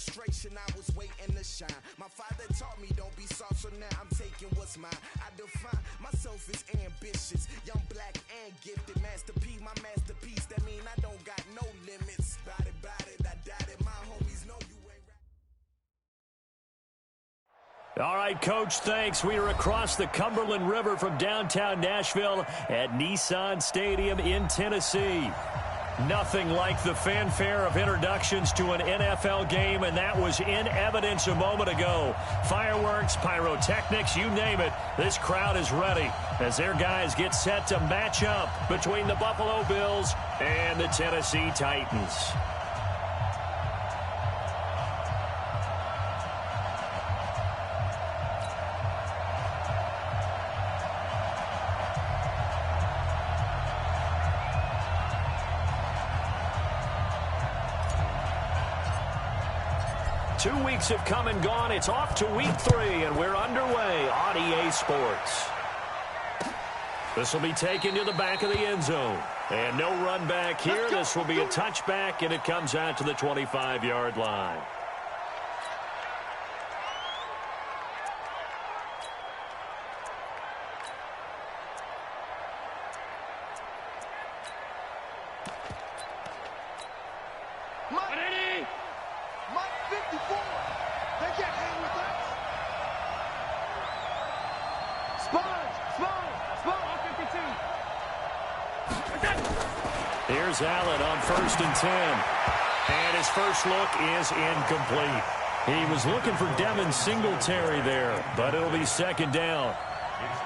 frustration, I was waiting to shine. My father taught me don't be soft, so now I'm taking what's mine. I define myself as ambitious, young, black, and gifted. Master P, my masterpiece. That mean I don't got no limits. Bout it, I doubt it. My homies know you ain't right. All right, Coach, thanks. We are across the Cumberland River from downtown Nashville at Nissan Stadium in Tennessee. Nothing like the fanfare of introductions to an NFL game, and that was in evidence a moment ago. Fireworks, pyrotechnics, you name it. This crowd is ready as their guys get set to match up between the Buffalo Bills and the Tennessee Titans. 2 weeks have come and gone. It's off to week 3, and we're underway on EA Sports. This will be taken to the back of the end zone. And no run back here. This will be a touchback, and it comes out to the 25-yard line. Here's Allen on 1st and 10. And his first look is incomplete. He was looking for Devin Singletary there, but it'll be 2nd down.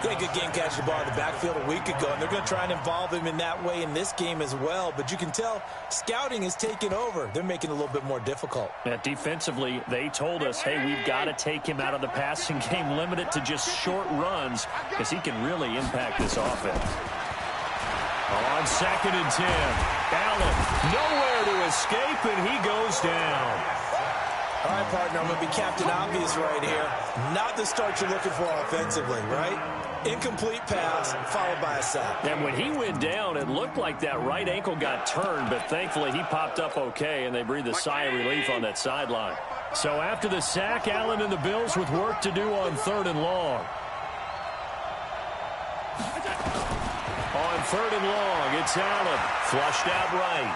Yeah, good game catching the ball in the backfield a week ago, and they're going to try and involve him in that way in this game as well. But you can tell scouting is taking over. They're making it a little bit more difficult. Defensively, they told us, hey, we've got to take him out of the passing game, limit it to just short runs, because he can really impact this offense. On 2nd and 10, Allen nowhere to escape, and he goes down. All right, partner, I'm going to be Captain Obvious right here. Not the start you're looking for offensively, right? Incomplete pass followed by a sack. And when he went down, it looked like that right ankle got turned, but thankfully he popped up okay, and they breathed a sigh of relief on that sideline. So after the sack, Allen and the Bills with work to do on 3rd and long. On 3rd and long, it's Allen. Flushed out right.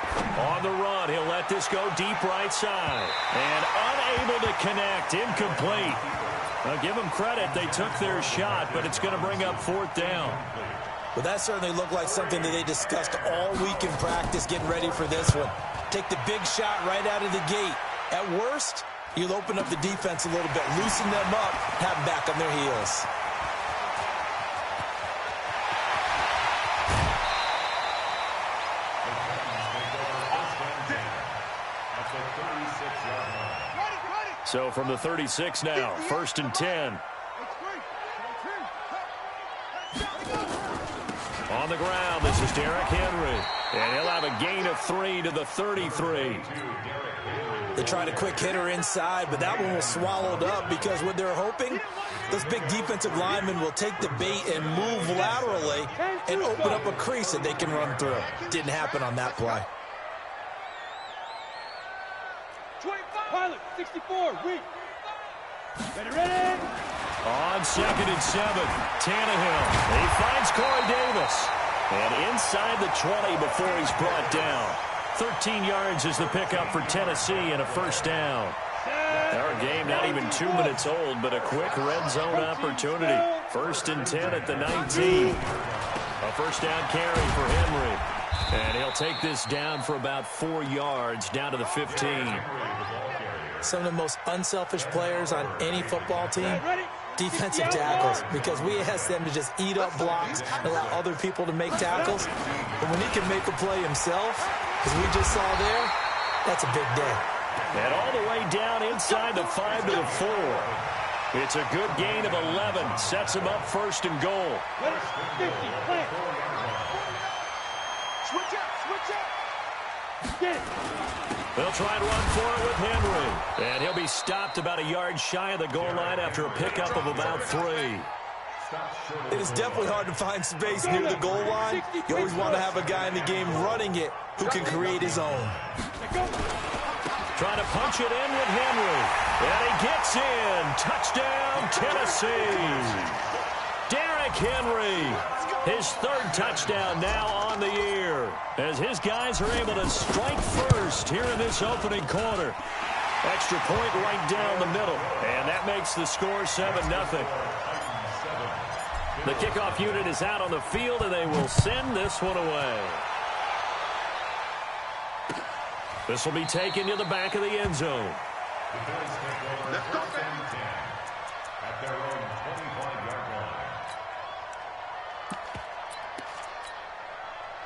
On the run, he'll let this go deep right side. And unable to connect. Incomplete. Now, give them credit. They took their shot, but it's going to bring up 4th down. Well, that certainly looked like something that they discussed all week in practice, getting ready for this one. Take the big shot right out of the gate. At worst, you'll open up the defense a little bit, loosen them up, have them back on their heels. So from the 36 now, 1st and 10. On the ground, this is Derrick Henry. And he'll have a gain of 3 to the 33. They tried a quick hitter inside, but that one was swallowed up because what they're hoping, those big defensive linemen will take the bait and move laterally and open up a crease that they can run through. Didn't happen on that play. Pilot, 64, ready. On 2nd and 7, Tannehill. He finds Corey Davis. And inside the 20 before he's brought down. 13 yards is the pickup for Tennessee and a 1st down. Our game not even 2 minutes old, but a quick red zone opportunity. 1st and 10 at the 19. A 1st down carry for Henry. And he'll take this down for about 4 yards, down to the 15. Some of the most unselfish players on any football team, defensive tackles, because we ask them to just eat up blocks and allow other people to make tackles. But when he can make a play himself, as we just saw there, that's a big day. And all the way down inside the 5 to the 4. It's a good gain of 11. Sets him up 1st and goal. Switch up. Get it. They'll try and run for it with Henry. And he'll be stopped about a yard shy of the goal line after a pickup of about 3. It is definitely hard to find space near the goal line. You always want to have a guy in the game running it who can create his own. Trying to punch it in with Henry. And he gets in. Touchdown, Tennessee. Derrick Henry. His third touchdown now on the year. As his guys are able to strike first here in this opening quarter. Extra point right down the middle. And that makes the score 7-0. The kickoff unit is out on the field, and they will send this one away. This will be taken to the back of the end zone. Let's go back. At their own 25-yard line.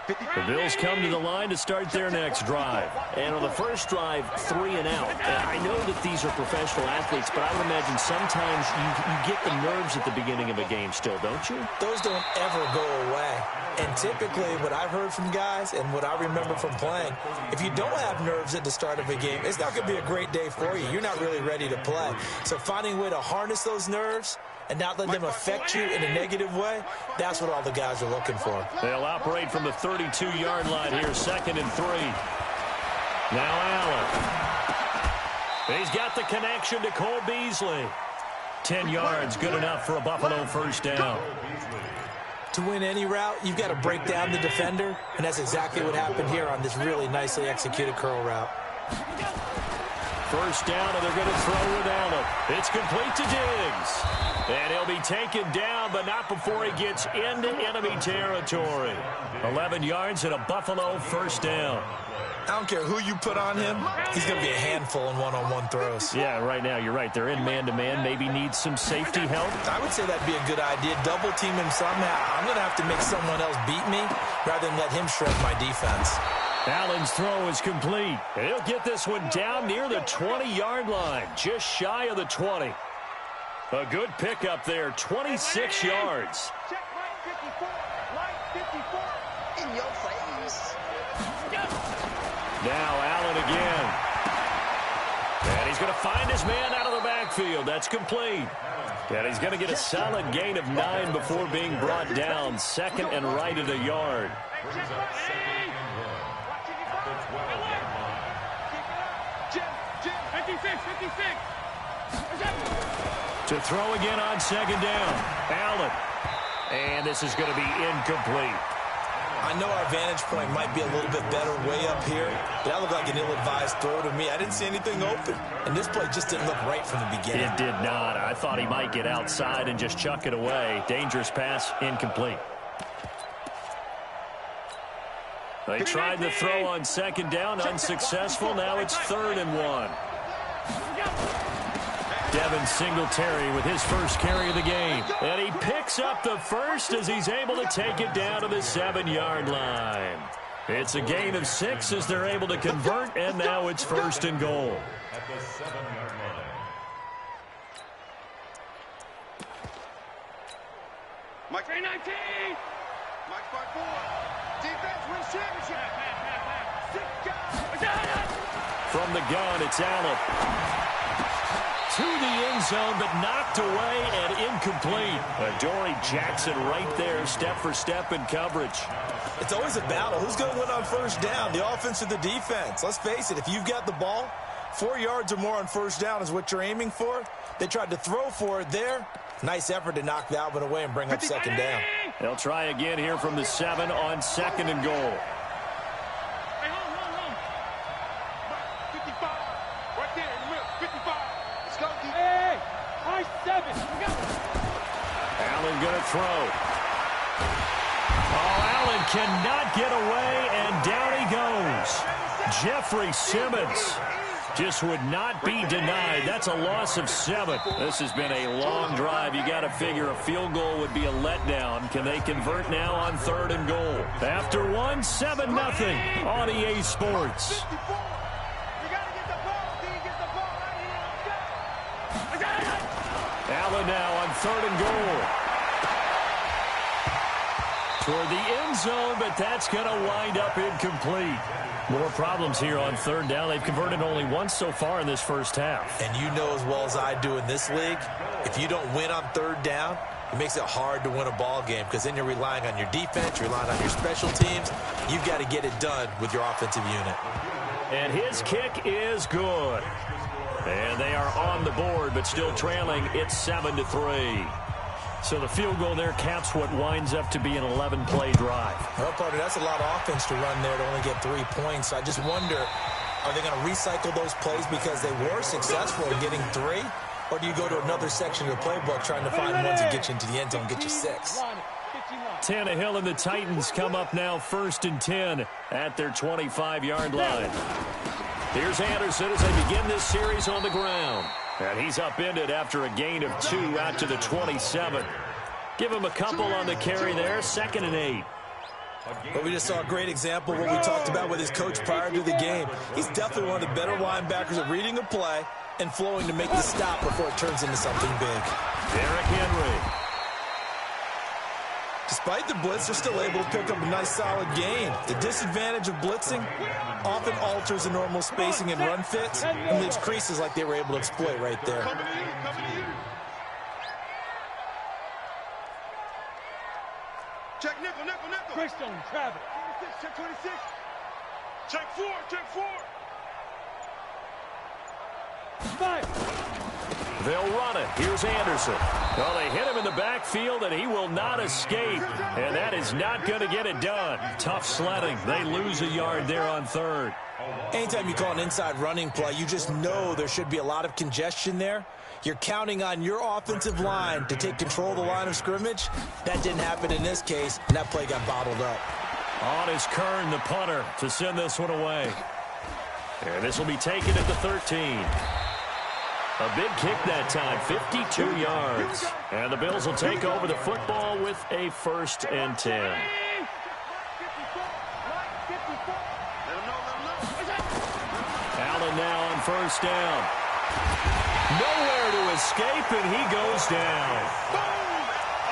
The Bills come to the line to start their next drive. And on the first drive, 3 and out. And I know that these are professional athletes, but I would imagine sometimes you get the nerves at the beginning of a game still, don't you? Those don't ever go away. And typically what I've heard from guys and what I remember from playing, if you don't have nerves at the start of a game, it's not going to be a great day for you. You're not really ready to play. So finding a way to harness those nerves and not let them affect you in a negative way, that's what all the guys are looking for. They'll operate from the 32-yard line here, 2nd and 3. Now Allen. He's got the connection to Cole Beasley. 10 yards, good enough for a Buffalo first down. To win any route, you've got to break down the defender, and that's exactly what happened here on this really nicely executed curl route. First down, and they're going to throw with Allen. It's complete to Diggs. And he'll be taken down, but not before he gets into enemy territory. 11 yards and a Buffalo first down. I don't care who you put on him. He's going to be a handful in one-on-one throws. Yeah, right now, you're right. They're in man-to-man. Maybe need some safety help. I would say that'd be a good idea. Double team him somehow. I'm going to have to make someone else beat me rather than let him shred my defense. Allen's throw is complete. He'll get this one down near the 20-yard line, just shy of the 20. A good pickup there, 26 yards. Check line 54. Line 54. In your face. Now Allen again. And he's going to find his man out of the backfield. That's complete. And he's going to get a solid gain of 9 before being brought down. 2nd and right at a yard. Jim, 56. To throw again on 2nd down. Allen. And this is going to be incomplete. I know our vantage point might be a little bit better way up here, but that looked like an ill-advised throw to me. I didn't see anything open. And this play just didn't look right from the beginning. It did not. I thought he might get outside and just chuck it away. Dangerous pass, incomplete. They tried the throw on 2nd down, unsuccessful. Now it's 3rd and 1. Devin Singletary with his first carry of the game. And he picks up the first as he's able to take it down to the 7-yard line. It's a gain of 6 as they're able to convert, and now it's 1st and goal. At the 7-yard line. Mike 319. Mike 54. Defense wins championship. From the gun, it's Allen. To the end zone, but knocked away and incomplete. Adoree Jackson right there, step for step in coverage. It's always a battle. Who's going to win on first down, the offense or the defense? Let's face it, if you've got the ball, 4 yards or more on first down is what you're aiming for. They tried to throw for it there. Nice effort to knock that one away and bring up 2nd down. They'll try again here from the 7 on 2nd and goal. Hey, hold. 55. Right there in the middle. 55. Let's go, D. Hey, high 7. We got it. Allen going to throw. Oh, Allen cannot get away, and down he goes. Jeffrey Simmons just would not be denied. That's a loss of 7. This has been a long drive. You got to figure a field goal would be a letdown. Can they convert now on 3rd and goal? After 1, 7-0 on EA Sports. Allen now on 3rd and goal. Toward the end zone, but that's going to wind up incomplete. More problems here on 3rd down. They've converted only once so far in this first half. And you know as well as I do in this league, if you don't win on 3rd down, it makes it hard to win a ball game because then you're relying on your defense, you're relying on your special teams. You've got to get it done with your offensive unit. And his kick is good. And they are on the board, but still trailing. It's 7-3. So the field goal there caps what winds up to be an 11-play drive. Well, partner, that's a lot of offense to run there to only get 3 points. I just wonder, are they going to recycle those plays because they were successful in getting 3? Or do you go to another section of the playbook trying to find ones that get you into the end zone and get you 6? Tannehill and the Titans come up now 1st and 10 at their 25-yard line. Here's Anderson as they begin this series on the ground. And he's upended after a gain of 2 out to the 27. Give him a couple on the carry there, 2nd and 8. Well, we just saw a great example of what we talked about with his coach prior to the game. He's definitely one of the better linebackers at reading a play and flowing to make the stop before it turns into something big. Derrick Henry. Despite the blitz, they're still able to pick up a nice, solid gain. The disadvantage of blitzing often alters the normal spacing and run fits and leaves creases like they were able to exploit right there. Check nickel, nickel, nickel. Greystone, Travis. Check 26. Check 4, check 4. Fire. They'll run it. Here's Anderson. Well, they hit him in the backfield, and he will not escape. And that is not going to get it done. Tough sledding. They lose a yard there on 3rd. Anytime you call an inside running play, you just know there should be a lot of congestion there. You're counting on your offensive line to take control of the line of scrimmage. That didn't happen in this case, and that play got bottled up. On is Kern, the punter, to send this one away. And this will be taken at the 13. A big kick that time, 52 yards. And the Bills will take over the football with a 1st and 10. Allen now on 1st down. Nowhere to escape, and he goes down.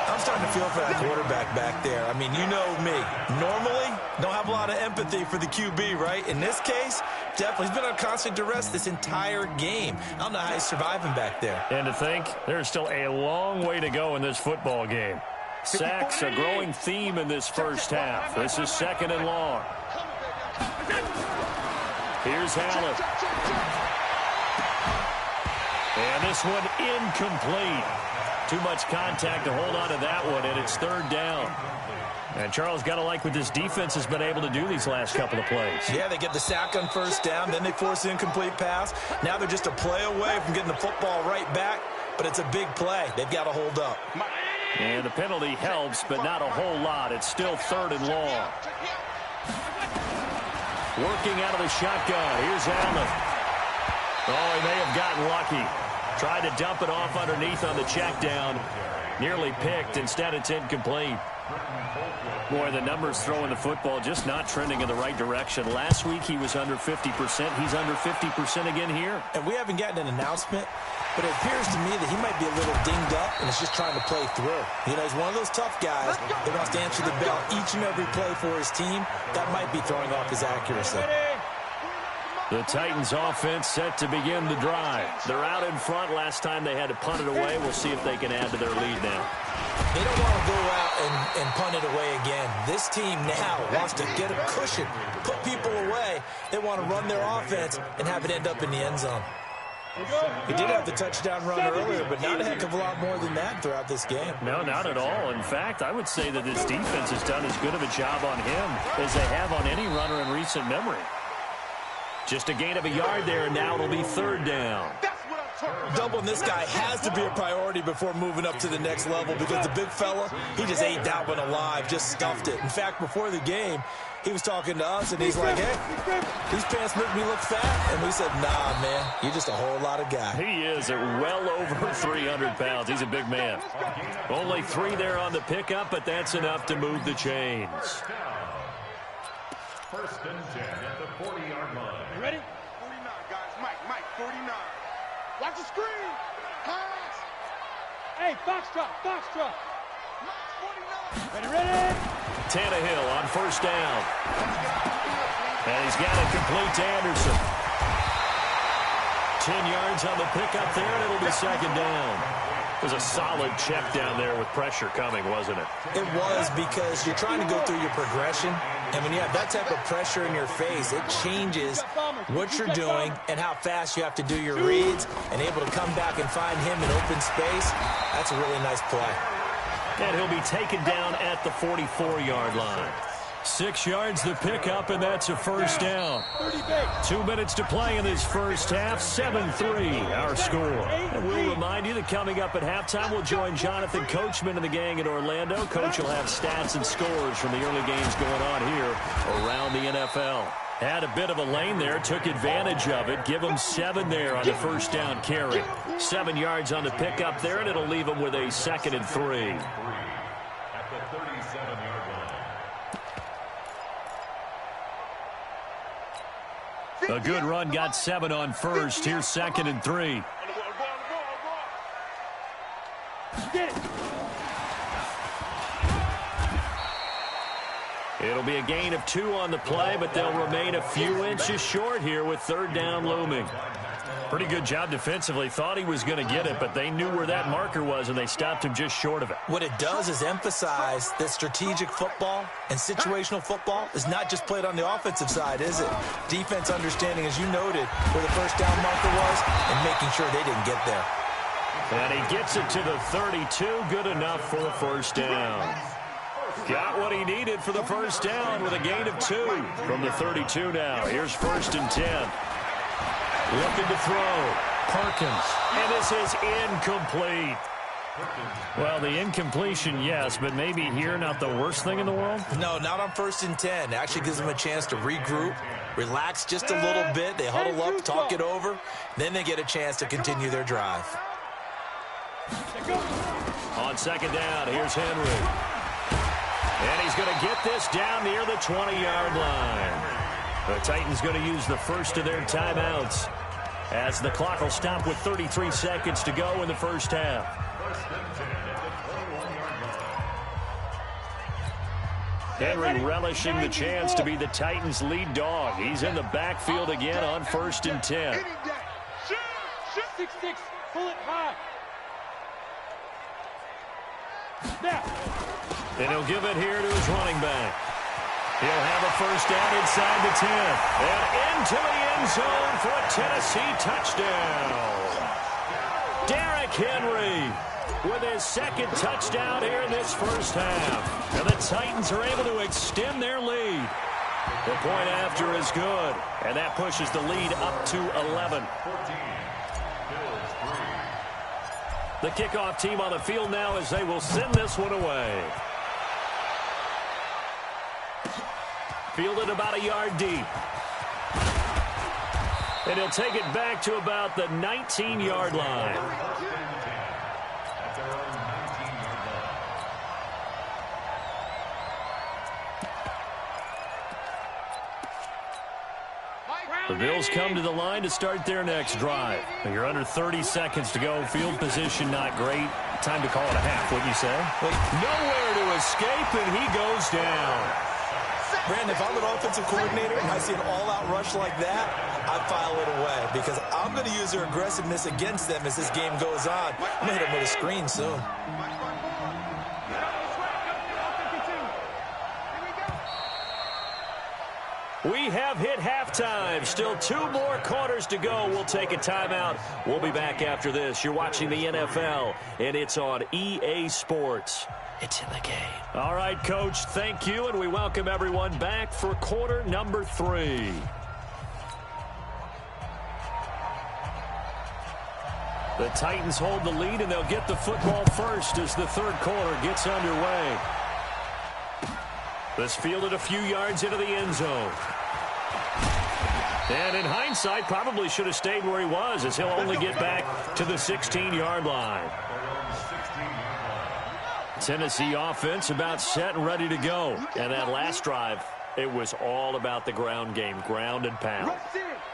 I'm starting to feel for that quarterback back there. I mean, you know me. Normally, don't have a lot of empathy for the QB, right? In this case, definitely. He's been on constant duress this entire game. I don't know how he's surviving back there. And to think, there's still a long way to go in this football game. Sacks, a growing theme in this first half. This is 2nd and long. Here's Allen. And this one incomplete. Too much contact to hold on to that one, and it's 3rd down. And Charles, got to like what this defense has been able to do these last couple of plays. Yeah, they get the sack on 1st down, then they force the incomplete pass. Now they're just a play away from getting the football right back, but it's a big play. They've got to hold up. And the penalty helps, but not a whole lot. It's still 3rd and long. Working out of the shotgun. Here's Allen. Oh, he may have gotten lucky. Tried to dump it off underneath on the check down. Nearly picked. Instead, it's incomplete. Boy, the numbers throwing the football just not trending in the right direction. Last week, he was under 50%. He's under 50% again here. And we haven't gotten an announcement, but it appears to me that he might be a little dinged up and is just trying to play through. You know, he's one of those tough guys that wants to answer the bell each and every play for his team. That might be throwing off his accuracy. The Titans offense set to begin the drive. They're out in front. Last time they had to punt it away. We'll see if they can add to their lead now. They don't want to go out and punt it away again. This team now wants to get a cushion, put people away. They want to run their offense and have it end up in the end zone. He did have the touchdown run earlier, but not a heck of a lot more than that throughout this game. No, not at all. In fact, I would say that this defense has done as good of a job on him as they have on any runner in recent memory. Just a gain of a yard there, and now it'll be 3rd down. Doubling this guy has to be a priority before moving up to the next level because the big fella, he just ate that one alive, just stuffed it. In fact, before the game, he was talking to us, and he's like, hey, these pants make me look fat. And we said, nah, man, you're just a whole lot of guy. He is at well over 300 pounds. He's a big man. Only 3 there on the pickup, but that's enough to move the chains. 1st and 10 at the 40-yard line. You ready? 49, guys. Mike, 49. Watch the screen. Pass. Hey, Foxtrot. Mike, 49. Ready? Tannehill on 1st down. And he's got it complete to Anderson. 10 yards on the pickup there, and it'll be 2nd down. It was a solid check down there with pressure coming, wasn't it? It was, because you're trying to go through your progression, And when you have that type of pressure in your face, it changes what you're doing and how fast you have to do your reads, and able to come back and find him in open space. That's a really nice play. And he'll be taken down at the 44-yard line. 6 yards the pickup, and that's a first down. 2 minutes to play in this first half. 7-3 our score. And we'll remind you that coming up at halftime, we'll join Jonathan Coachman and the gang in Orlando. Coach will have stats and scores from the early games going on here around the NFL. Had a bit of a lane there, took advantage of it. Give him 7 there on the first down carry. 7 yards on the pickup there, and it'll leave him with a 2nd and 3. At the 37-yard line. A good run, got 7 on first. Here's 2nd and 3. Get it. It'll be a gain of 2 on the play, but they'll remain a few inches short here with 3rd down looming. Pretty good job defensively. Thought he was going to get it, but they knew where that marker was, and they stopped him just short of it. What it does is emphasize that strategic football and situational football is not just played on the offensive side, is it? Defense understanding, as you noted, where the first down marker was and making sure they didn't get there. And he gets it to the 32. Good enough for a first down. Got what he needed for the first down with a gain of 2 from the 32 now. Here's 1st and 10. Looking to throw. Perkins. And this is incomplete. Well, the incompletion, yes, but maybe here not the worst thing in the world? No, not on 1st and 10. It actually gives them a chance to regroup, relax just a little bit. They huddle up, talk it over. Then they get a chance to continue their drive. On 2nd down, here's Henry. And he's going to get this down near the 20-yard line. The Titans going to use the first of their timeouts as the clock will stop with 33 seconds to go in the first half. Henry relishing the chance to be the Titans' lead dog. He's in the backfield again on 1st and 10. 6-6, pull it high. Now. And he'll give it here to his running back. He'll have a first down inside the 10. And into the end zone for a Tennessee touchdown. Derrick Henry with his 2nd touchdown here in this first half. And the Titans are able to extend their lead. The point after is good. And that pushes the lead up to 11. The kickoff team on the field now as they will send this one away. Fielded about a yard deep. And he'll take it back to about the 19-yard line. The Bills come to the line to start their next drive. You're under 30 seconds to go. Field position not great. Time to call it a half, wouldn't you say? Nowhere to escape, and he goes down. Brandon, if I'm an offensive coordinator and I see an all-out rush like that, I file it away because I'm going to use their aggressiveness against them as this game goes on. I'm going to hit them with a screen soon. We have hit halftime. Still 2 more quarters to go. We'll take a timeout. We'll be back after this. You're watching the NFL, and it's on EA Sports. It's in the game. All right, Coach, thank you, and we welcome everyone back for quarter number 3. The Titans hold the lead, and they'll get the football first as the 3rd quarter gets underway. This fielded a few yards into the end zone. And in hindsight, probably should have stayed where he was as he'll only get back to the 16-yard line. Tennessee offense about set and ready to go. And that last drive, it was all about the ground game, ground and pound.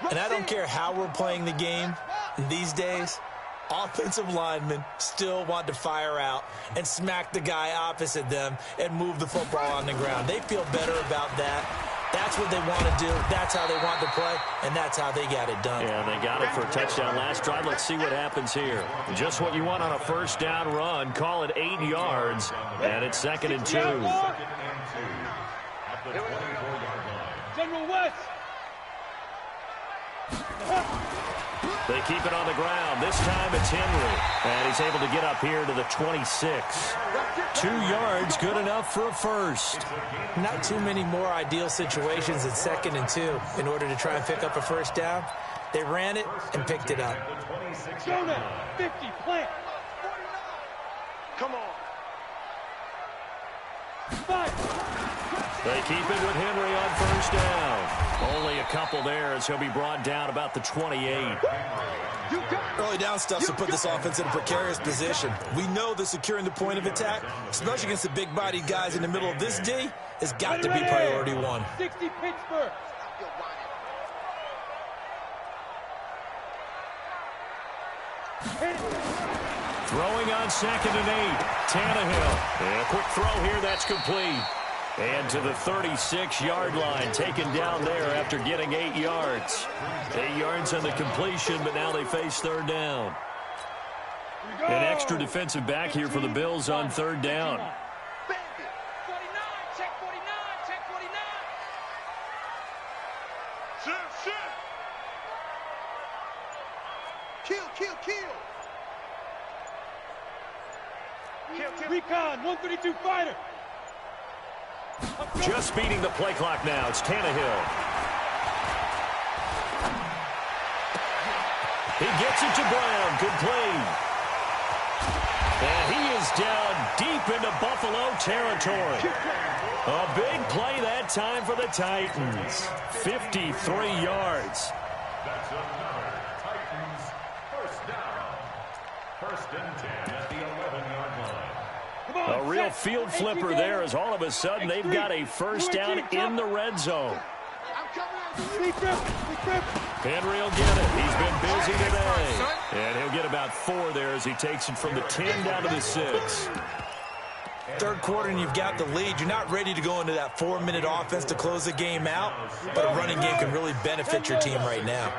And I don't care how we're playing the game these days, offensive linemen still want to fire out and smack the guy opposite them and move the football on the ground. They feel better about that. That's what they want to do. That's how they want to play, and that's how they got it done. Yeah, they got it for a touchdown last drive. Let's see what happens here. Just what you want on a first down run. Call it 8 yards, and it's 2nd and 2. They keep it on the ground. This time it's Henry. And he's able to get up here to the 26. 2 yards, good enough for a first. Not too many more ideal situations in 2nd and 2 in order to try and pick up a first down. They ran it and picked it up. Go now, 50, plant. Come on. 5. They keep it with Henry on first down. Only a couple there as he'll be brought down about the 28. Early down stuff to put this offense in a precarious position. We know that securing the point of attack, especially against the big-bodied guys in the middle of this D, has got to be priority 1. 60 Pittsburgh. Throwing on 2nd and 8. Tannehill. And a quick throw here, that's complete. And to the 36-yard line, taken down there after getting 8 yards. 8 yards on the completion, but now they face 3rd down. An extra defensive back here for the Bills on 3rd down. 49, check 49, check 49. Shit. Kill. Recon, 132 fighter. Just beating the play clock now. It's Tannehill. He gets it to Brown. Good play. And he is down deep into Buffalo territory. A big play that time for the Titans. 53 yards. That's another Titans first down. 1st and 10 at the 11-yard line. A real field flipper there as all of a sudden they've got a first down in the red zone. Henry will get it. He's been busy today. And he'll get about 4 there as he takes it from the 10 down to the 6. 3rd quarter and you've got the lead. You're not ready to go into that 4-minute offense to close the game out, but a running game can really benefit your team right now.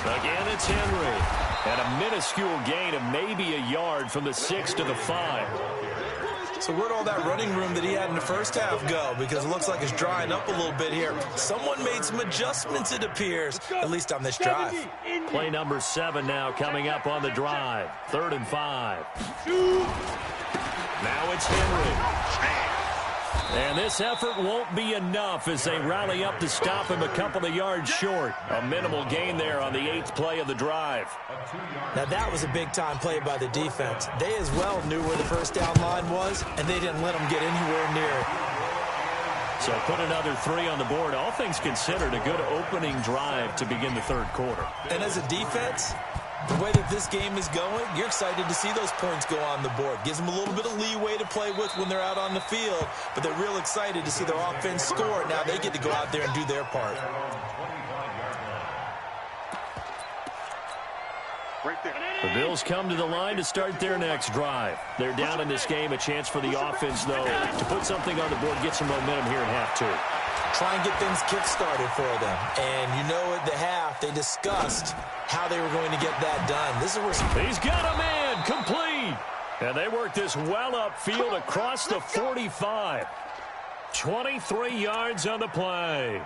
Again, it's Henry. And a minuscule gain of maybe a yard from the 6 to the 5. So where'd all that running room that he had in the first half go? Because it looks like it's drying up a little bit here. Someone made some adjustments, it appears, at least on this drive. Play number 7 now coming up on the drive. 3rd and 5. Now it's Henry. And this effort won't be enough as they rally up to stop him a couple of yards short. A minimal gain there on the 8th play of the drive. Now that was a big-time play by the defense. They as well knew where the first down line was, and they didn't let them get anywhere near it. So put another 3 on the board. All things considered, a good opening drive to begin the 3rd quarter. And as a defense, the way that this game is going, you're excited to see those points go on the board. Gives them a little bit of leeway to play with when they're out on the field, but they're real excited to see their offense score. Now they get to go out there and do their part. The Bills come to the line to start their next drive. They're down in this game. A chance for the offense, though, to put something on the board, get some momentum here in half 2. Try and get things kick-started for them. And you know at the half, they discussed how they were going to get that done. This is where he's got a man complete. And they work this well upfield across the 45. 23 yards on the play.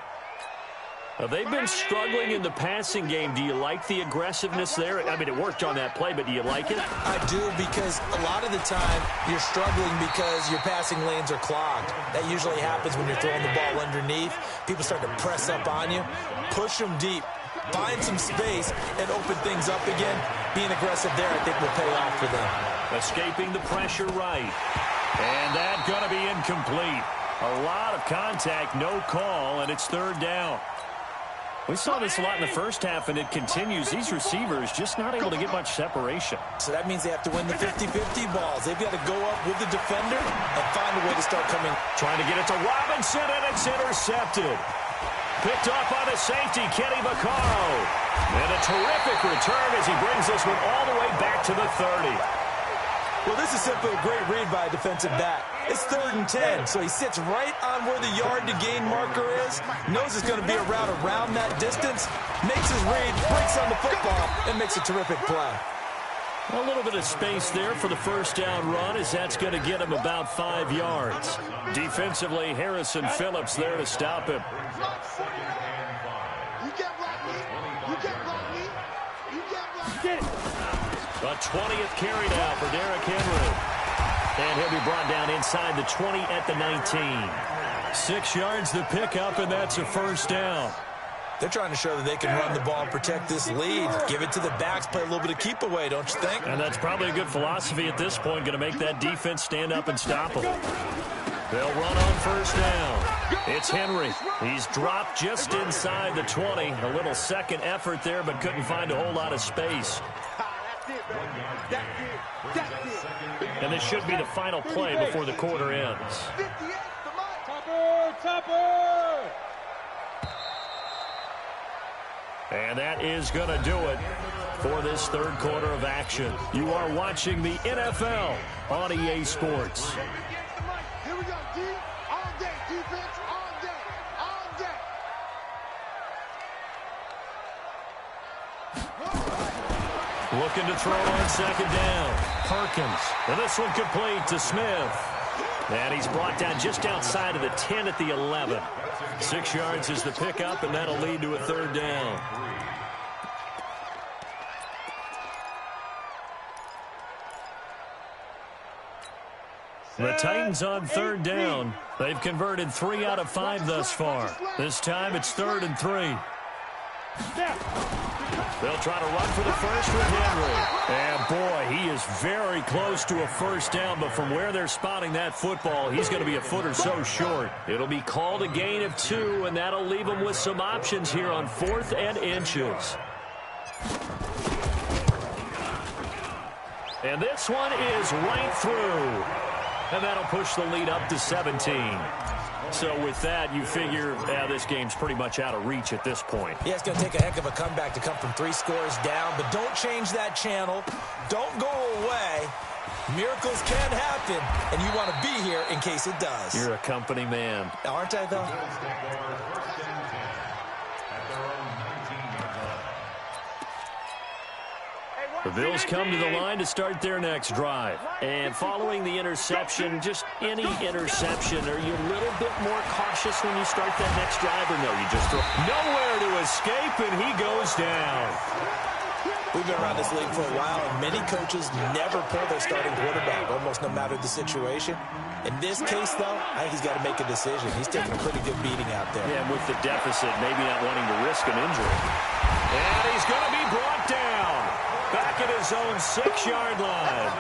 They've been struggling in the passing game. Do you like the aggressiveness there? I mean, it worked on that play, but do you like it? I do, because a lot of the time you're struggling because your passing lanes are clogged. That usually happens when you're throwing the ball underneath. People start to press up on you. Push them deep. Find some space and open things up again. Being aggressive there, I think, will pay off for them. Escaping the pressure right. And that's going to be incomplete. A lot of contact, no call, and it's 3rd down. We saw this a lot in the first half, and it continues. These receivers just not able to get much separation. So that means they have to win the 50-50 balls. They've got to go up with the defender and find a way to start coming. Trying to get it to Robinson, and it's intercepted. Picked off by the safety, Kenny Vaccaro. And a terrific return as he brings this one all the way back to the 30. Well, this is simply a great read by a defensive back. It's 3rd and 10, so he sits right on where the yard-to-gain marker is, knows it's going to be a route around that distance, makes his read, breaks on the football, and makes a terrific play. A little bit of space there for the first down run, as that's going to get him about 5 yards. Defensively, Harrison Phillips there to stop him. can't block me. You can't block me. The 20th carry now for Derrick Henry. And he'll be brought down inside the 20 at the 19. 6 yards to pick up, and that's a first down. They're trying to show that they can run the ball and protect this lead. Give it to the backs, play a little bit of keep away, don't you think? And that's probably a good philosophy at this point, going to make that defense stand up and stop them. They'll run on first down. It's Henry. He's dropped just inside the 20. A little second effort there, but couldn't find a whole lot of space. And this should be the final play before the quarter ends. Topper! And that is going to do it for this third quarter of action. You are watching the NFL on EA Sports. Here we go, D. All day, defense, all day, all day. Looking to throw on second down. Perkins. And this one complete to Smith. And he's brought down just outside of the 10 at the 11. 6 yards is the pickup, and that'll lead to a third down. The Titans on third down. They've converted 3 out of 5 thus far. This time it's 3rd and 3. They'll try to run for the first with Henry. And, boy, he is very close to a first down, but from where they're spotting that football, he's going to be a foot or so short. It'll be called a gain of 2, and that'll leave him with some options here on 4th and inches. And this one is right through. And that'll push the lead up to 17. So with that, you figure this game's pretty much out of reach at this point. Yeah, it's going to take a heck of a comeback to come from 3 scores down, but don't change that channel. Don't go away. Miracles can happen, and you want to be here in case it does. You're a company man. Aren't I, though? The Bills come to the line to start their next drive. And following the interception, just any interception, are you a little bit more cautious when you start that next drive, or no? You just throw nowhere to escape, and he goes down. We've been around this league for a while, and many coaches never pull their starting quarterback, almost no matter the situation. In this case, though, I think he's got to make a decision. He's taking a pretty good beating out there. Yeah, and with the deficit, maybe not wanting to risk an injury. And he's going to be brought down. Back at his own 6-yard line.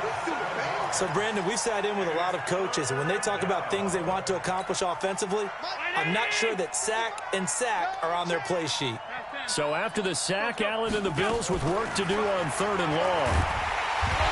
So, Brandon, we've sat in with a lot of coaches, and when they talk about things they want to accomplish offensively, I'm not sure that sack and sack are on their play sheet. So after the sack, Allen and the Bills with work to do on 3rd and long.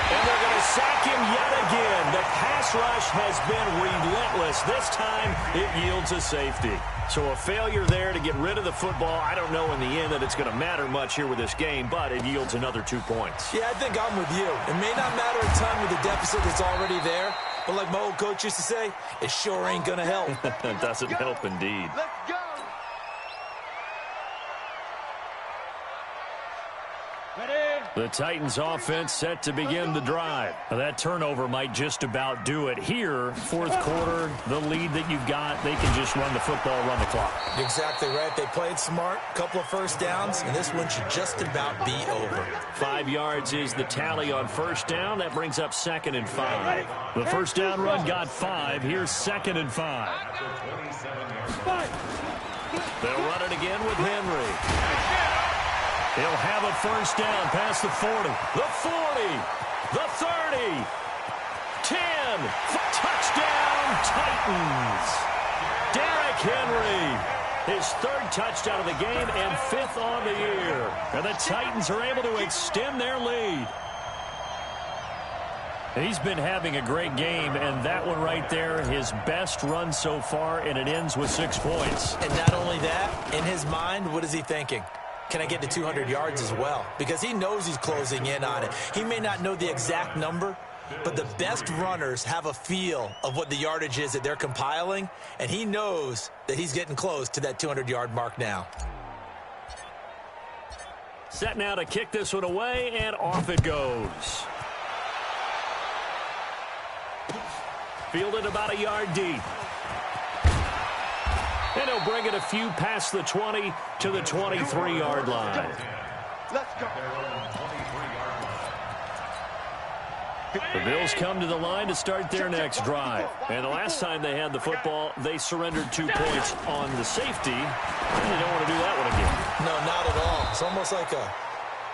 And they're going to sack him yet again. The pass rush has been relentless. This time, it yields a safety. So a failure there to get rid of the football. I don't know in the end that it's going to matter much here with this game, but it yields another 2 points. Yeah, I think I'm with you. It may not matter a ton with the deficit that's already there, but like my old coach used to say, it sure ain't going to help. It doesn't help indeed. Let's go. The Titans offense set to begin the drive. Now, that turnover might just about do it here. 4th quarter, the lead that you've got, they can just run the football, run the clock. Exactly right. They played smart, couple of first downs, and this one should just about be over. 5 yards is the tally on first down. That brings up 2nd and 5. The first down run got 5. Here's 2nd and 5. They'll run it again with Henry. He'll have a first down past the 40, the 40, the 30, 10, touchdown Titans. Derrick Henry, his 3rd touchdown of the game and 5th on the year. And the Titans are able to extend their lead. He's been having a great game, and that one right there, his best run so far, and it ends with 6 points. And not only that, in his mind, what is he thinking? Can I get to 200 yards as well? Because he knows he's closing in on it. He may not know the exact number, but the best runners have a feel of what the yardage is that they're compiling, and he knows that he's getting close to that 200-yard mark now. Set now to kick this one away, and off it goes. Fielded about a yard deep. And he'll bring it a few past the 20 to the 23-yard line. Let's go. The Bills come to the line to start their next drive. And the last time they had the football, they surrendered 2 points on the safety. And they don't want to do that one again. No, not at all. It's almost like a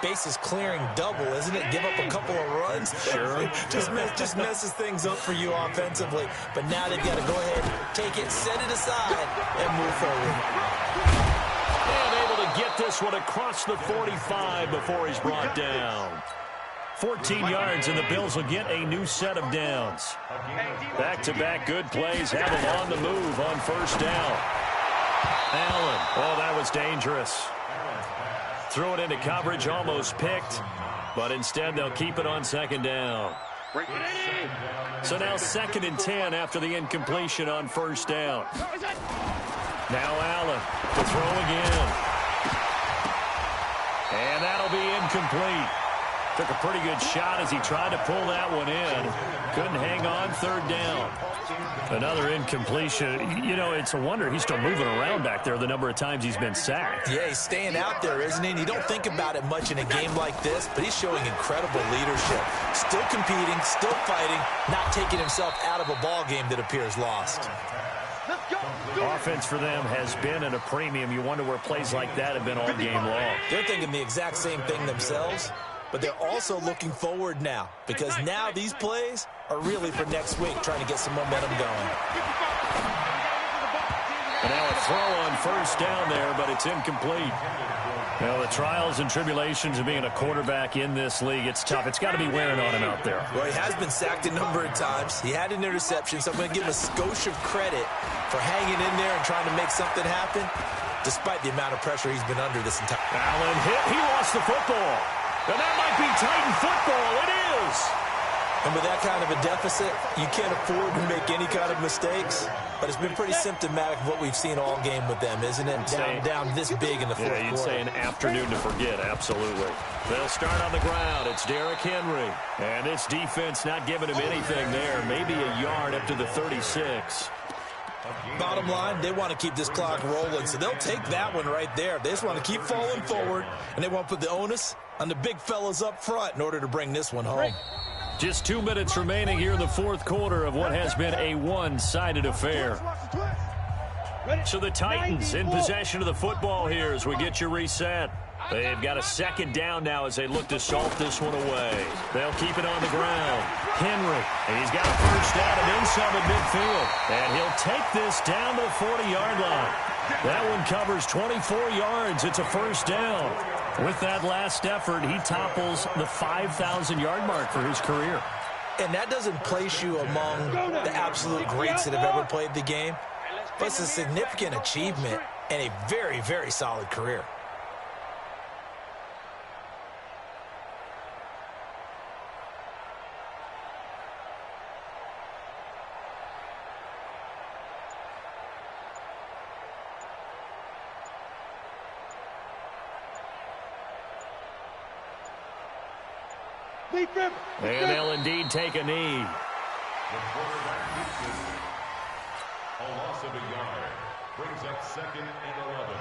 bases clearing double, isn't it? Give up a couple of runs. Sure. just messes things up for you offensively. But now they've got to go ahead, take it, set it aside, and move forward. And able to get this one across the 45 before he's brought down. 14 yards, and the Bills will get a new set of downs. Back-to-back good plays have him on the move on first down. Allen, oh, that was dangerous. Threw it into coverage, almost picked, but instead they'll keep it on second down. So now 2nd and 10 after the incompletion on first down. Now Allen to throw again. And that'll be incomplete. Took a pretty good shot as he tried to pull that one in. Couldn't hang on, 3rd down. Another incompletion. You know, it's a wonder he's still moving around back there the number of times he's been sacked. Yeah, he's staying out there, isn't he? And you don't think about it much in a game like this, but he's showing incredible leadership. Still competing, still fighting, not taking himself out of a ball game that appears lost. Offense for them has been at a premium. You wonder where plays like that have been all game long. They're thinking the exact same thing themselves, but they're also looking forward now, because now these plays are really for next week, trying to get some momentum going. And now a throw on first down there, but it's incomplete. Well, the trials and tribulations of being a quarterback in this league, it's tough. It's got to be wearing on him out there. Well, he has been sacked a number of times. He had an interception, so I'm going to give him a skosh of credit for hanging in there and trying to make something happen, despite the amount of pressure he's been under this entire time. Allen hit. He lost the football. And that might be Titan football. It is. And with that kind of a deficit, you can't afford to make any kind of mistakes. But it's been pretty symptomatic of what we've seen all game with them, isn't it? Down this big in the fourth quarter. Yeah, you'd say an afternoon to forget, absolutely. They'll start on the ground. It's Derrick Henry. And this defense not giving him anything there. Maybe a yard up to the 36. Bottom line, they want to keep this clock rolling, so they'll take that one right there. They just want to keep falling forward, and they want to put the onus on the big fellas up front in order to bring this one home. Just 2 minutes remaining here in the fourth quarter of what has been a one-sided affair. So the Titans in possession of the football here as we get you reset. They've got a second down now as they look to salt this one away. They'll keep it on the ground. Henry, and he's got a first down and then some at midfield. And he'll take this down to the 40-yard line. That one covers 24 yards. It's a first down. With that last effort, he topples the 5,000-yard mark for his career. And that doesn't place you among the absolute greats that have ever played the game, but it's a significant achievement and a very, very solid career. And they'll indeed take a knee. The quarterback hits it. A loss of a yard. Brings up 2nd and 11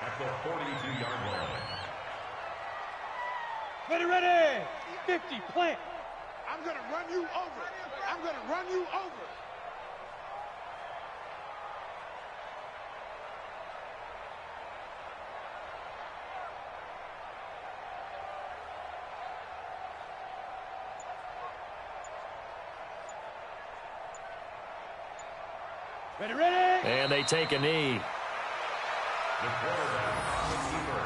at the 42-yard line. Ready. 50, plant. I'm going to run you over. I'm going to run you over. Ready. And they take a knee. The quarterback, receiver.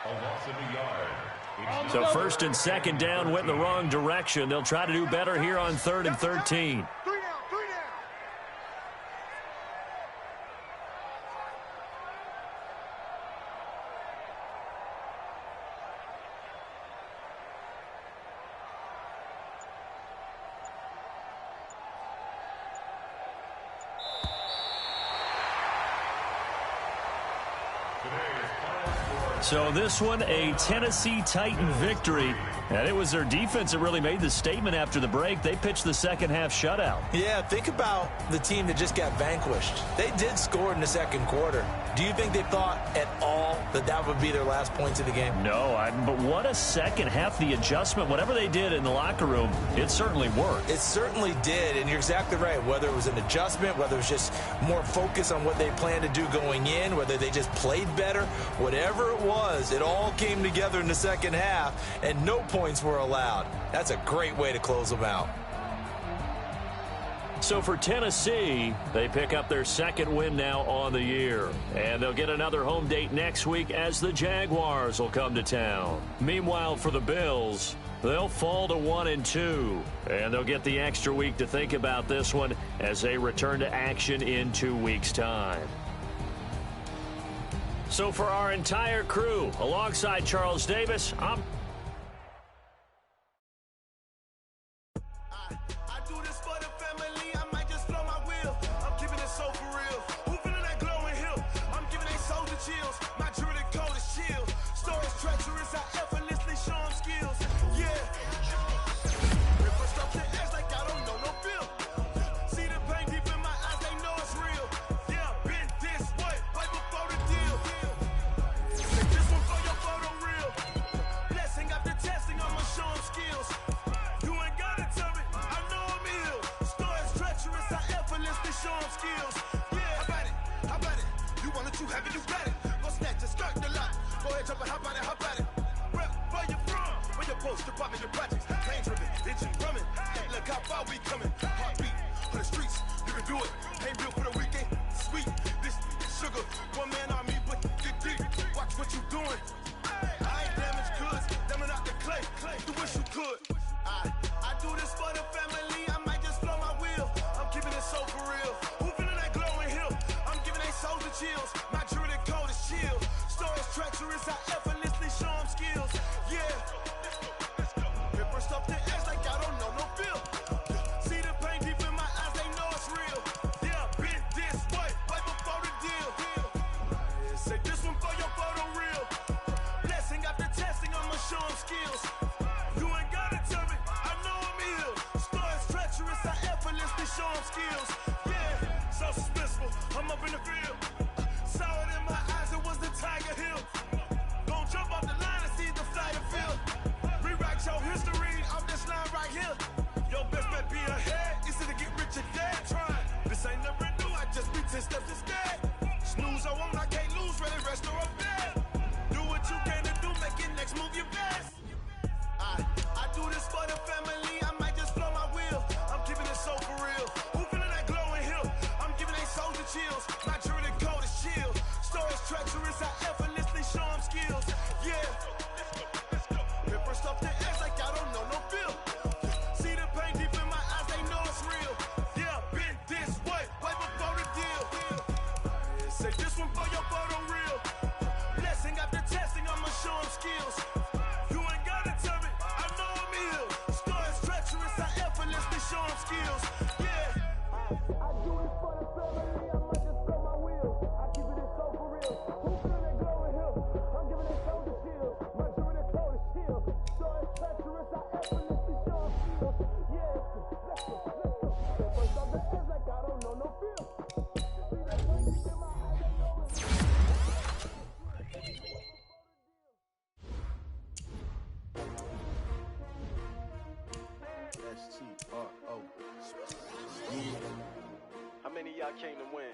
A loss of a yard. So 1st and 2nd down went in the wrong direction. They'll try to do better here on 3rd and 13. 3 down. So this one, a Tennessee Titan victory. And it was their defense that really made the statement after the break. They pitched the second half shutout. Yeah, think about the team that just got vanquished. They did score in the second quarter. Do you think they thought at all that would be their last points of the game? No, but what a second half. The adjustment, whatever they did in the locker room, it certainly worked. It certainly did, and you're exactly right. Whether it was an adjustment, whether it was just more focus on what they planned to do going in, whether they just played better, whatever it was, it all came together in the second half, and no points were allowed. That's a great way to close them out. So for Tennessee, they pick up their second win now on the year. And they'll get another home date next week as the Jaguars will come to town. Meanwhile, for the Bills, they'll fall to 1-2. And they'll get the extra week to think about this one as they return to action in 2 weeks' time. So for our entire crew, alongside Charles Davis, I'm came to win.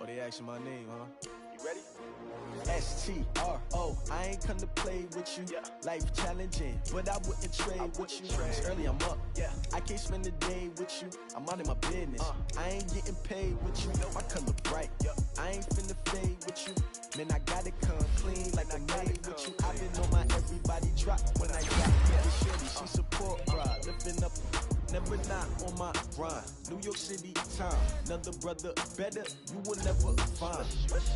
Oh, they asking my name, huh? You ready? S-T-R-O, I ain't come to play with you. Yeah. Life challenging, but I wouldn't trade with you. It's early, I'm up. Yeah. I can't spend the day with you. I'm out of my business. I ain't getting paid with you. My color bright. I ain't finna fade with you. Man, I gotta come clean like I made with you. I've been on my everybody drop when I drop. This shorty, she support, bruh. Lifting up. Never not on my grind. New York City time. Another brother better, you will never find.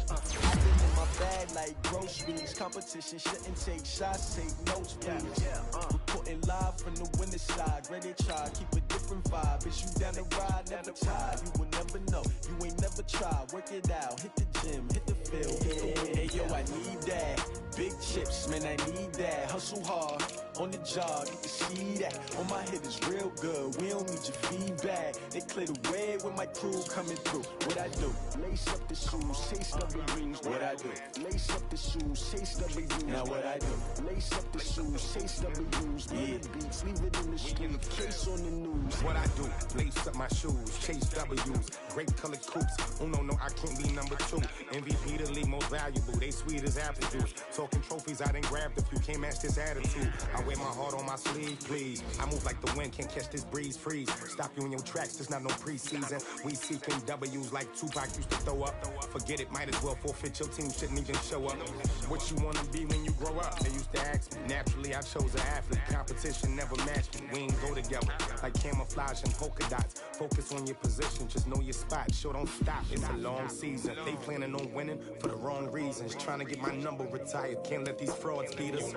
I've been in my bag like groceries. Competition shouldn't take shots, take notes, please. Reporting live from the winter side. Ready to try, keep a different vibe. Is you down the ride, never tired. You will never know, you ain't never tried. Work it out, hit the gym, hit the field. Hey yo, I need that. Big chips, man, I need that. Hustle hard, on the job, you can see that. On my head is real good, we don't need your feedback. They clear the way with my crew coming through. What I do? Lace up the shoes, taste of the rings. What I do? Lace up the shoes, shoes, chase W's. Now what I do? Lace up the shoes, chase W's. Beat beats, leave it in the street, case on the news. What I do? Lace up my shoes, chase W's. Grape colored coops. Oh no, I can't be number 2. MVP the league most valuable. They sweet as apple juice. Talking trophies, I done grabbed a few. Can't match this attitude. I wear my heart on my sleeve, please. I move like the wind, can't catch this breeze. Freeze. Stop you in your tracks. There's not no preseason. We seeking W's like Tupac used to throw up. Forget it, might as well forfeit. Your team shouldn't even show up. What you wanna be when you grow up? They used to ask me. Naturally, I chose an athlete. Competition never matched me. We ain't go together like camouflage and polka dots. Focus on your position, just know your spot. Sure, don't stop. It's a long season. They planning on winning for the wrong reasons. Trying to get my number retired. Can't let these frauds beat us.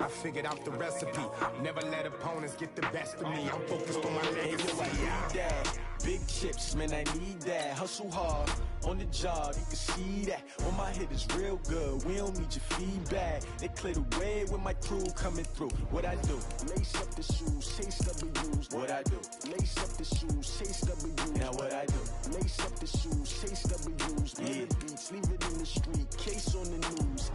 I figured out the recipe. Never let opponents get the best of me. I'm focused on my legacy. I need that. Big chips, man, I need that. Hustle hard on the job, you can see that. On my hit is real good. We don't need your feedback. They clear the way with my crew coming through. What I do? Lace up the shoes, chase W's. What I do? Lace up the shoes, chase W's. Now what I do? Lace up the shoes, chase W's. Beat beats, leave it in the street, case on the news.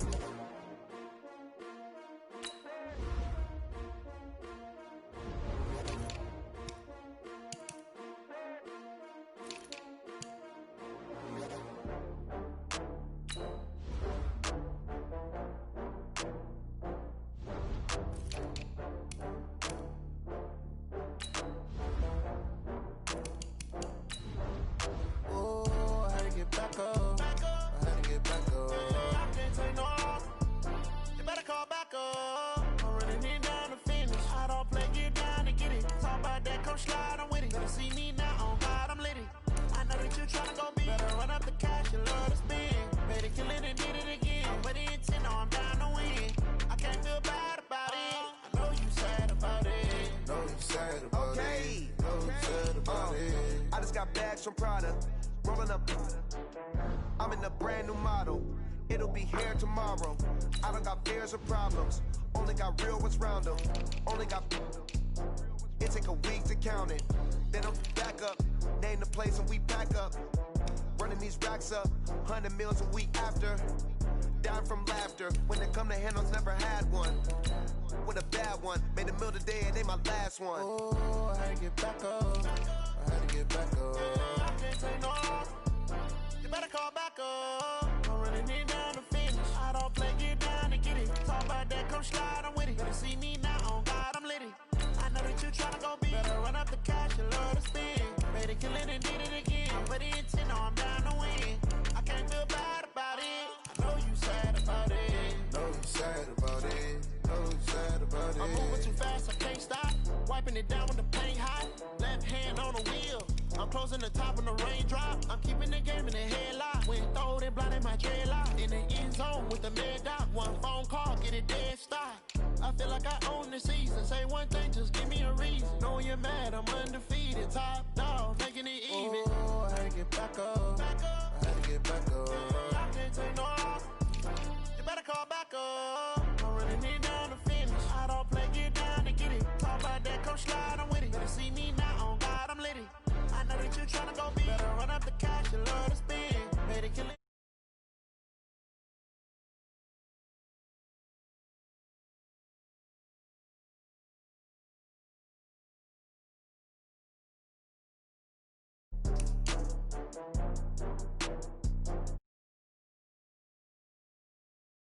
From Prada, rolling up. I'm in a brand new model. It'll be here tomorrow. I don't got fears or problems. Only got real ones round them. Only got. It take a week to count it. Then I'm back up. Name the place and we pack up. Running these racks up. 100 meals a week after. Down from laughter. When it come to handles, never had one. With a bad one. Made a meal today and ain't my last one. Oh, I had to get back up. I had to get back up. I can't take no loss. You better call back up. I'm running it down to finish. I don't play, get down and get it. Talk about that, come slide, I'm with it. Better see me now, on God, I'm litty. I know that you tryna go big. Better run up the cash, you love to spin. Made it, kill it, and did it again. But the intent, no, I'm down to win. I can't feel bad about it. I know you sad about it. Know you sad about it. Know you sad about it. I'm moving too fast, I can't stop. Wiping it down with the paint hot. Left hand on the wheel. I'm closing the top when the raindrop. I'm keeping the game in the headlock. When throwed and blinded my dreadlock. In the end zone with the mad dot. One phone call, get it dead stop. I feel like I own the season. Say one thing, just give me a reason. Knowing you're mad, I'm undefeated. Top dog, making it even. Oh, I had to get back up. I had to get back up. I can't take no loss. You better call back up. I'm running it down to finish. I don't play, get down to get it. Talk about that, come slide, I'm with it. Better see me now, on God, I'm litty. I know that you tryna go big. Better run up the cash, you love to spin. Made it kill it.